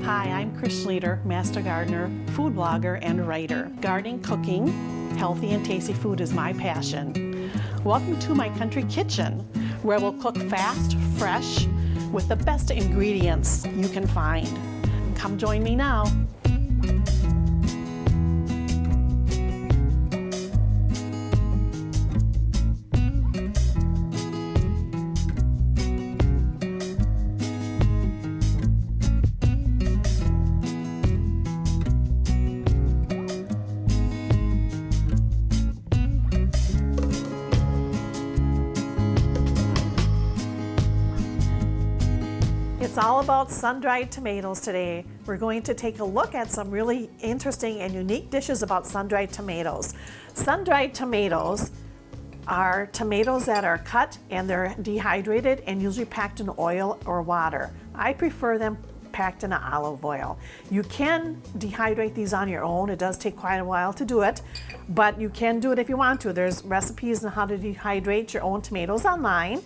Hi, I'm Chris Schlueter, master gardener, food blogger, and writer. Gardening, cooking, healthy and tasty food is my passion. Welcome to my country kitchen, where we'll cook fast, fresh, with the best ingredients you can find. Come join me now. It's all about sun-dried tomatoes today. We're going to take a look at some really interesting and unique dishes about sun-dried tomatoes. Sun-dried tomatoes are tomatoes that are cut and they're dehydrated and usually packed in oil or water. I prefer them packed in olive oil. You can dehydrate these on your own. It does take quite a while to do it, but you can do it if you want to. There's recipes on how to dehydrate your own tomatoes online.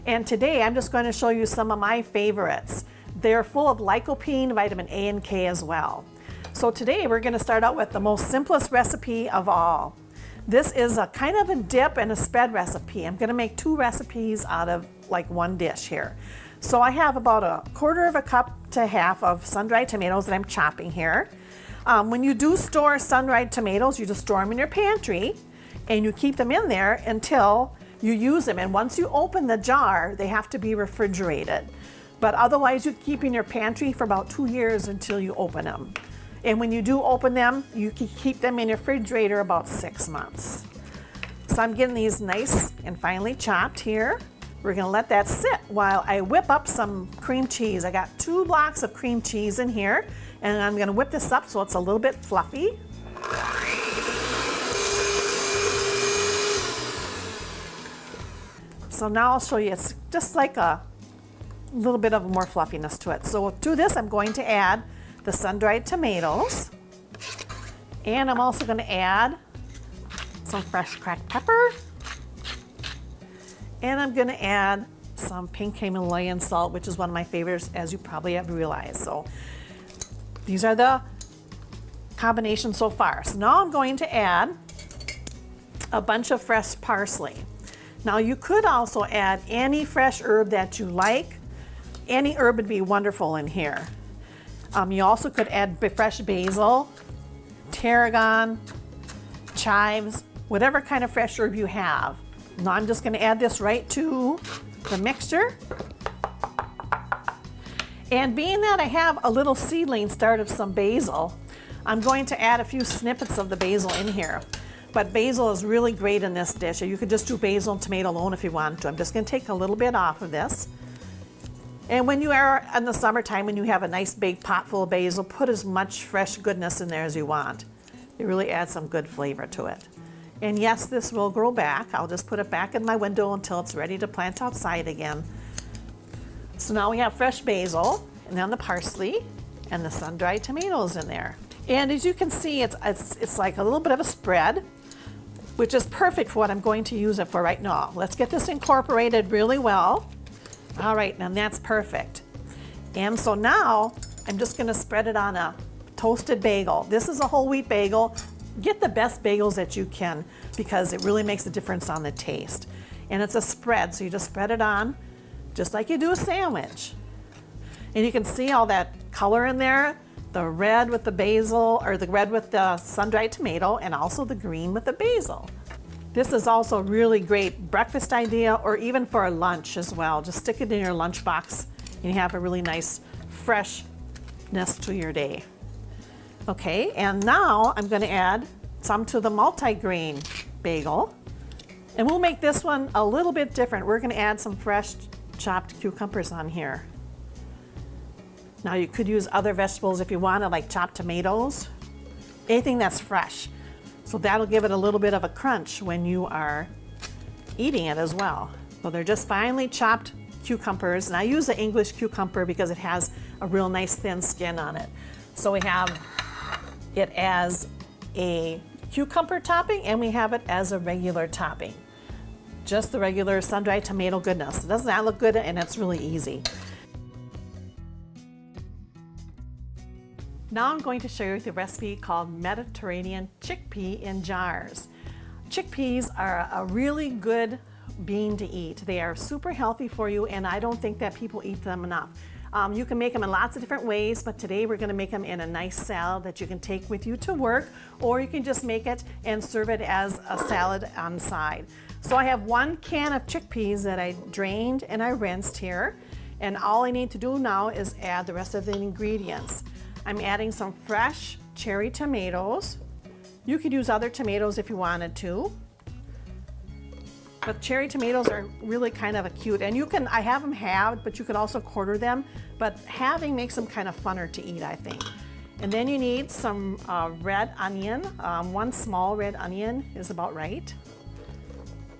And today I'm just going to show you some of my favorites. They're full of lycopene, vitamin A and K as well. So today we're going to start out with the most simplest recipe of all. This is a kind of a dip and a spread recipe. I'm going to make two recipes out of like one dish here. So I have about a quarter of a cup to half of sun-dried tomatoes that I'm chopping here. When you do store sun-dried tomatoes, you just store them in your pantry and you keep them in there until you use them, and once you open the jar, they have to be refrigerated. But otherwise, you keep in your pantry for about 2 years until you open them. And when you do open them, you can keep them in your refrigerator about 6 months. So I'm getting these nice and finely chopped here. We're gonna let that sit while I whip up some cream cheese. I got 2 blocks of cream cheese in here, and I'm gonna whip this up so it's a little bit fluffy. So now I'll show you, it's just like a little bit of more fluffiness to it. So to this, I'm going to add the sun-dried tomatoes. And I'm also going to add some fresh cracked pepper. And I'm going to add some pink Himalayan salt, which is one of my favorites, as you probably have realized. So these are the combinations so far. So now I'm going to add a bunch of fresh parsley. Now you could also add any fresh herb that you like. Any herb would be wonderful in here. You also could add fresh basil, tarragon, chives, whatever kind of fresh herb you have. Now I'm just going to add this right to the mixture. And being that I have a little seedling start of some basil, I'm going to add a few snippets of the basil in here. But basil is really great in this dish. You could just do basil and tomato alone if you want to. I'm just going to take a little bit off of this. And when you are in the summertime, when you have a nice big pot full of basil, put as much fresh goodness in there as you want. It really adds some good flavor to it. And yes, this will grow back. I'll just put it back in my window until it's ready to plant outside again. So now we have fresh basil, and then the parsley, and the sun-dried tomatoes in there. And as you can see, it's like a little bit of a spread, which is perfect for what I'm going to use it for right now. Let's get this incorporated really well. All right, and that's perfect. And so now I'm just gonna spread it on a toasted bagel. This is a whole wheat bagel. Get the best bagels that you can because it really makes a difference on the taste. And it's a spread, so you just spread it on just like you do a sandwich. And you can see all that color in there. The red with the basil, or the red with the sun-dried tomato, and also the green with the basil. This is also a really great breakfast idea, or even for a lunch as well. Just stick it in your lunchbox and you have a really nice freshness to your day. Okay, and now I'm going to add some to the multi-grain bagel. And we'll make this one a little bit different. We're going to add some fresh chopped cucumbers on here. Now you could use other vegetables if you wanted, like chopped tomatoes, anything that's fresh. So that'll give it a little bit of a crunch when you are eating it as well. So they're just finely chopped cucumbers, and I use the English cucumber because it has a real nice thin skin on it. So we have it as a cucumber topping and we have it as a regular topping. Just the regular sun-dried tomato goodness. Doesn't that look good? And it's really easy. Now I'm going to show you the recipe called Mediterranean chickpea in jars. Chickpeas are a really good bean to eat. They are super healthy for you, and I don't think that people eat them enough. You can make them in lots of different ways, but today we're going to make them in a nice salad that you can take with you to work, or you can just make it and serve it as a salad on the side. So I have 1 can of chickpeas that I drained and I rinsed here, and all I need to do now is add the rest of the ingredients. I'm adding some fresh cherry tomatoes. You could use other tomatoes if you wanted to, but cherry tomatoes are really kind of cute, and you can, I have them halved, but you could also quarter them, but halving makes them kind of funner to eat, I think. And then you need some red onion. 1 small red onion is about right.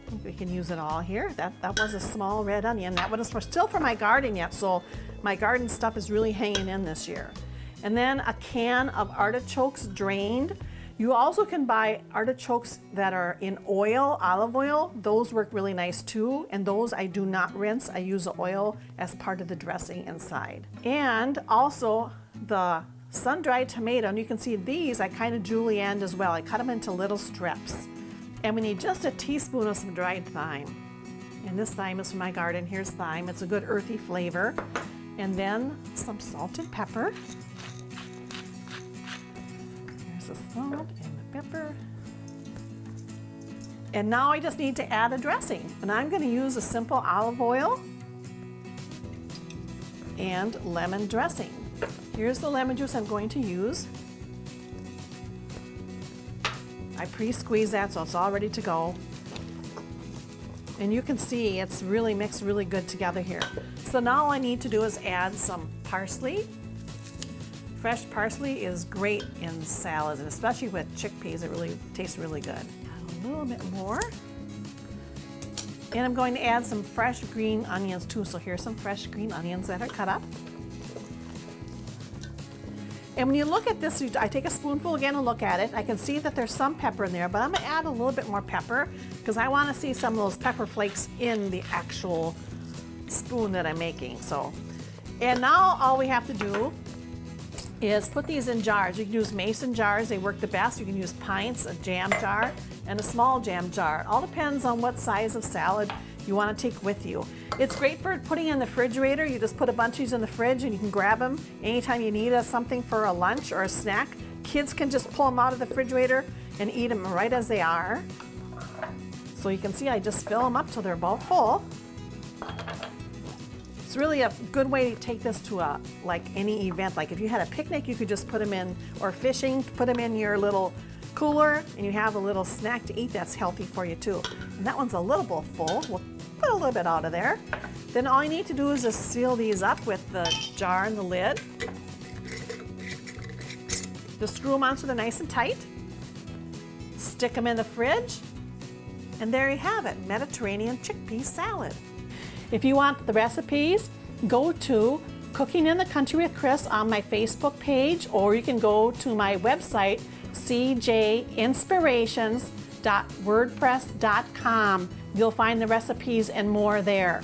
I think we can use it all here. That was a small red onion. That one is still for my garden yet, so my garden stuff is really hanging in this year. And then a can of artichokes drained. You also can buy artichokes that are in oil, olive oil. Those work really nice too, and those I do not rinse. I use the oil as part of the dressing inside. And also the sun-dried tomato, and you can see these I kind of julienned as well. I cut them into little strips. And we need just a teaspoon of some dried thyme. And this thyme is from my garden. Here's thyme. It's a good earthy flavor. And then some salt and pepper. The salt and the pepper. And now I just need to add a dressing, and I'm going to use a simple olive oil and lemon dressing. Here's the lemon juice I'm going to use. I pre-squeeze that so it's all ready to go. And you can see it's really mixed really good together here. So now all I need to do is add some parsley. Fresh parsley is great in salads, and especially with chickpeas, it really tastes really good. Add a little bit more. And I'm going to add some fresh green onions too. So here's some fresh green onions that are cut up. And when you look at this, I take a spoonful again and look at it. I can see that there's some pepper in there, but I'm gonna add a little bit more pepper because I wanna see some of those pepper flakes in the actual spoon that I'm making. So, and now all we have to do is put these in jars. You can use mason jars, they work the best. You can use pints, a jam jar, and a small jam jar. It all depends on what size of salad you want to take with you. It's great for putting in the refrigerator. You just put a bunch of these in the fridge and you can grab them anytime you need something for a lunch or a snack. Kids can just pull them out of the refrigerator and eat them right as they are. So you can see I just fill them up till they're about full. It's really a good way to take this to like any event. Like if you had a picnic, you could just put them in, or fishing, put them in your little cooler, and you have a little snack to eat that's healthy for you too. And that one's a little bit full. We'll put a little bit out of there. Then all you need to do is just seal these up with the jar and the lid. Just screw them on so they're nice and tight. Stick them in the fridge. And there you have it, Mediterranean chickpea salad. If you want the recipes, go to Cooking in the Country with Chris on my Facebook page, or you can go to my website, cjinspirations.wordpress.com. You'll find the recipes and more there.